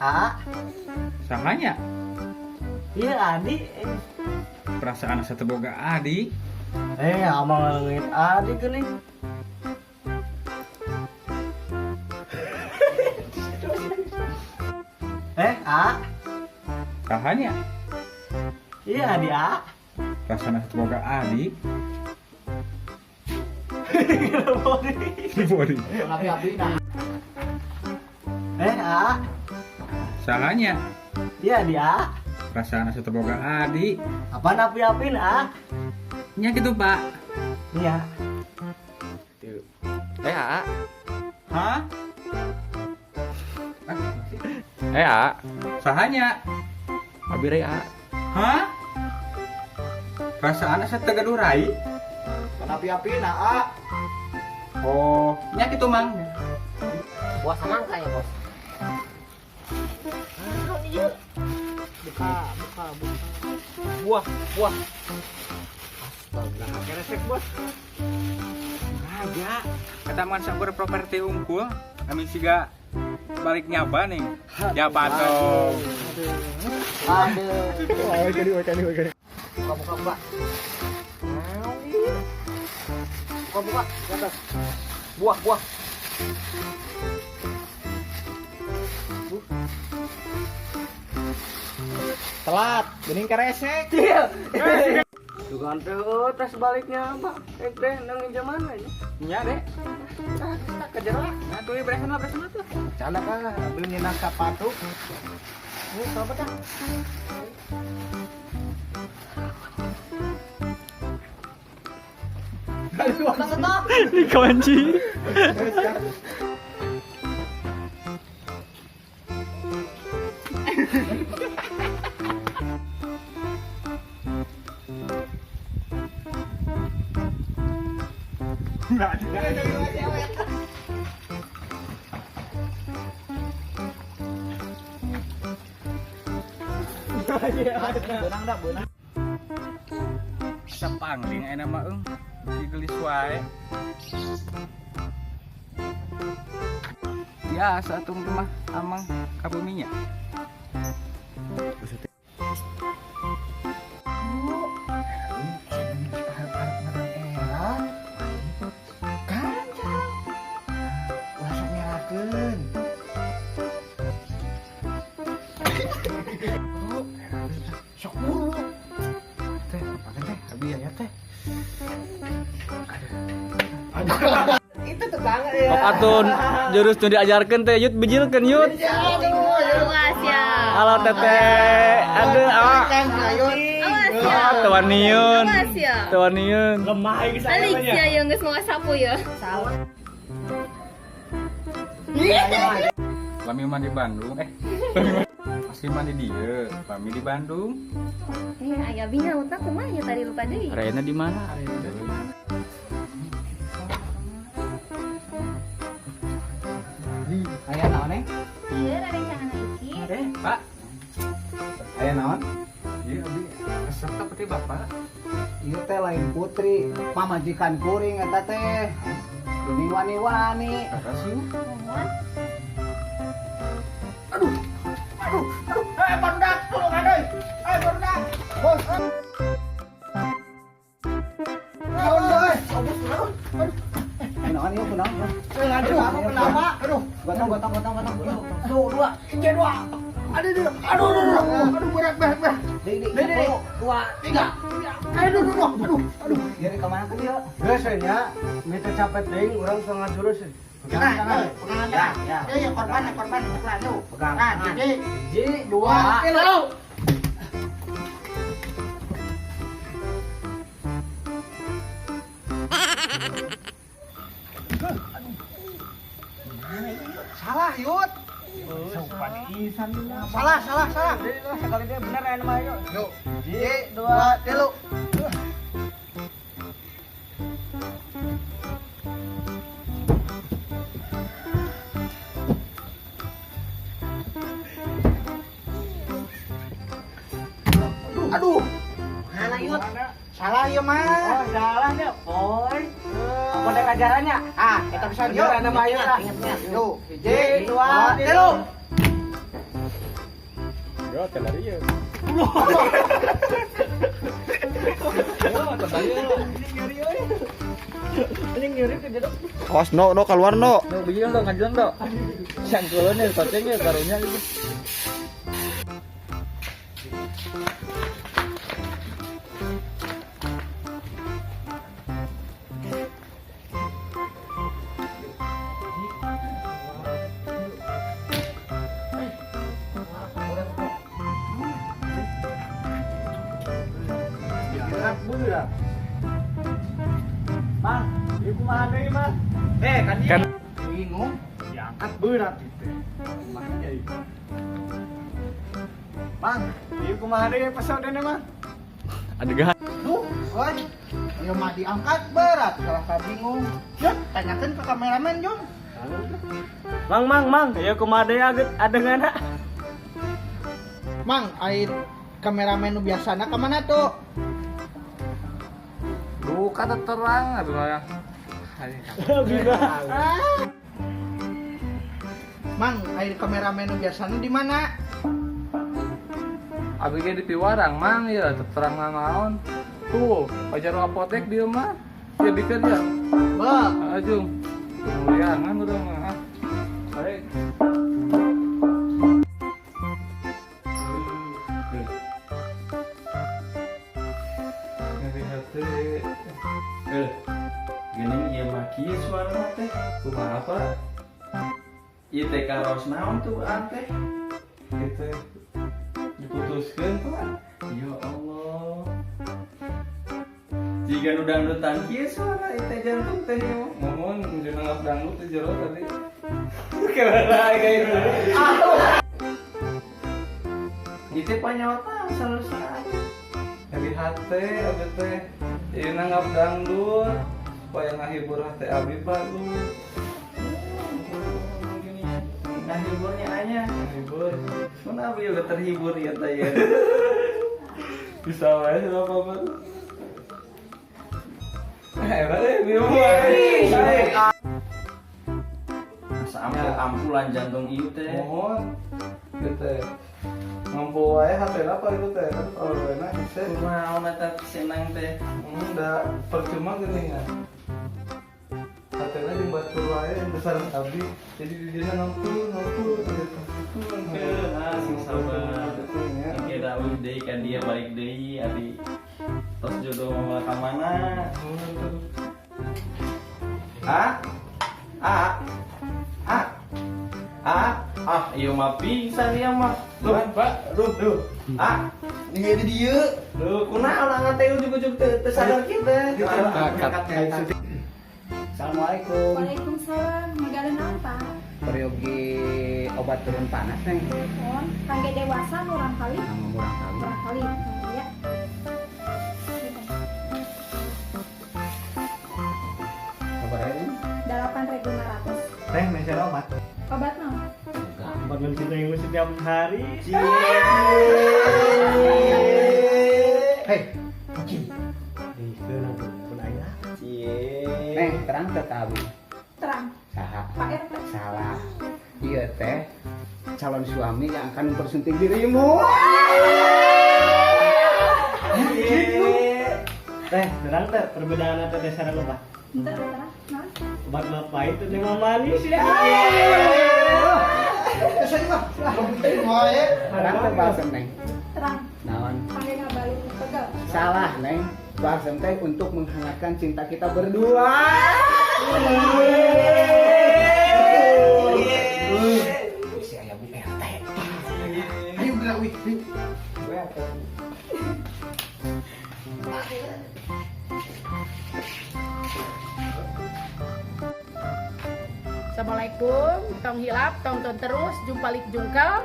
A. Sahanya Iya Adi. perasaan asa teu boga adik. Amal ngit Adi geuning. A. Sahanya Iya Adi A. perasaan asa teu boga adik. Body. Api-api nah. A. Sahanya Iya Adi A. perasaan asa teu boga adik. Apaan api-api A? Nya gitu, Pak. Iya. A. Hah? A. Sahanya Abire A. hah? Perasaan asa teu gaduh rai. Api-api A. Oh, nya gitu, Mang. Buah semangka ya, Bos. Buka. Buah. Astaga, keresek, Bos. Aja. Kata man sabar properti unggul, kami siga balik nyaba nih. Nyaba tuh. Aduh. Buka. Buka. Di atas. Buah. Telat, geuning keresek. Dugaan teh tes baliknya apa? Teh nang mana ini? Nya deh. Kita kejar lah. Nah tuh beresan lah tuh. Canda kan beli nyenak sepatu. Ini apa dah? Dikunci. Benang. Sapangling aya mah digelis wae. Ya, satu mah amang kabuminya. Sok buru. Teh, makan teh, habis ya teh. Itu tetangga ya. Atun jurus nu diajarkeun teh Yud bijilkeun Yud. Awas ya. Halo Teteh. Aduh, tewaniun. Awas ya. Tewaniun. Lemah iki Alik ya yang geus mau sapu ya. Salah. Lami mah di Bandung. Masih mah di dieu, kami di Bandung. Aya binga utak kumaha ya tadi lupa deui. Arena di mana? Aya naon nih? Ieu rencana iki. Pak. Aya naon? Ieu abi resep seperti Bapak. Ieu teh lain putri, pamajikan kuring eta teh. Geuning wani-wani. Kasih. Barudak, tolong aduh. Barudak. Bos. Naon ieu kunaon? Aduh, kenapa? Aduh, gotong. Aduh, dua. Aduh, berat. Dede, dua, tiga. Aduh. Jadi kemana kan dia? Biasanya, minta capek ting, orang setengah jurus. Pegangan. Ya, korban. Pegang. Nah, jadi, dua, tiga. Salah, Yud. Salah. Sekali dia benar ya nama Yud. Yuk. Jadi, dua, tiga. Aduh. Mana Yud? Salah ya mah. Oh, salah ya, boy. Apa ada ajarannya? Kita bisa juara nama Yud. Yuk, hiji, dua, tiga. Yo, tenar ieu. Awas no keluar no. No, bijil dong, ngajuan dong. Sangkulan ya, toceng ya, karunya gitu. Mang, ieu kumaha deui, Mang? Kan Kan bingung, diangkat berat gitu. Kumaha deui? Mang, ieu kumaha deui pesodena, Mang? adegan. Duh, oi. Ieu mah diangkat berat, salah kabingung. Yuk, tanyakeun ke kameramen, Jun. Mang, ya kumaha deui adeganna? Mang, air kameramen nu biasana ka mana tuh? Duh, kata terang atuh ya. Mang, air kameramen nu biasana di mana? Abi ge di Piwarang mang ya, terang naon. Tuh, pajar apotek dia mah. Ya bikin ya. Beuh, Ajung. Muliangan udah mah. Baik. Gini ieu mah kieu suara teh. Kumaha apa? Ieu teh karos naon tuh teh? Gitu. Diputuskeun Pak. Ya Allah. Jika nu dangdutan kieu suara ieu teh jantung teh ieu mah. Ngomong jeung ngap dangdut teh jero tadi. Kemana kayak gitu? Itu panyawa tahu selesai. Jadi hate abi teh ieu ngap dangdut supaya ngahibur hate abi baru. Hiburnya aja. Ngahibur. Kenapa juga terhibur ya teh ya? Bisa wae sama apa? Bingung wae. Masa ampulan jantung ieu teh. Mohon gitu mampu wae hatena apa itu teh kalau enak bisa Kumaha eta senang teh. enggak percuma geuning ya hatena jeung batur wae yang besar abdi jadi di dina nampul gitu Sing sabar. Kira deui ka dia balik deui adi. Tos jodoh mah ka mana? Iya mah pingsan dia mah. Duh, Pak. Duh. Dia di dieu. Duh, kunaon urang teh ujug-ujug teu sadar kita. Assalamualaikum. Waalaikumsalam. Magala naon, Pak? Peryogi obat turun panas nih. Oh, kangge dewasa urang kali. Sama murah kali. Urang kali. Ya. Kabar aja. 8.500. Teh meser obat. Obat naon? Obat mencintai setiap hari. Hei, kucing. Itu nanti pun ayah. Neng, terang tetapi. Terang. Saha? Pak RT. Salah. Iya teh calon suami yang akan mempersunting dirimu. Teh, terang teh perbedaan antara dasar lupa. Entar terang. Naon? Obat apa itu dengan manis ya? Terang teh balsem neng. Terang. Naon? Kangge ngabalik pegal. Salah neng. Balsem teh untuk menghangatkan cinta kita berdua. Si ayah Bu RT. Ayo gerak wih. Assalamualaikum, tong hilap, tonton terus, jumpalik jungkal.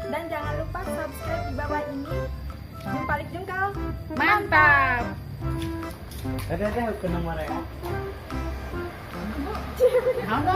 Dan jangan lupa subscribe di bawah ini. Jumpalik jungkal. Mantap. Ada kena marah. Halo.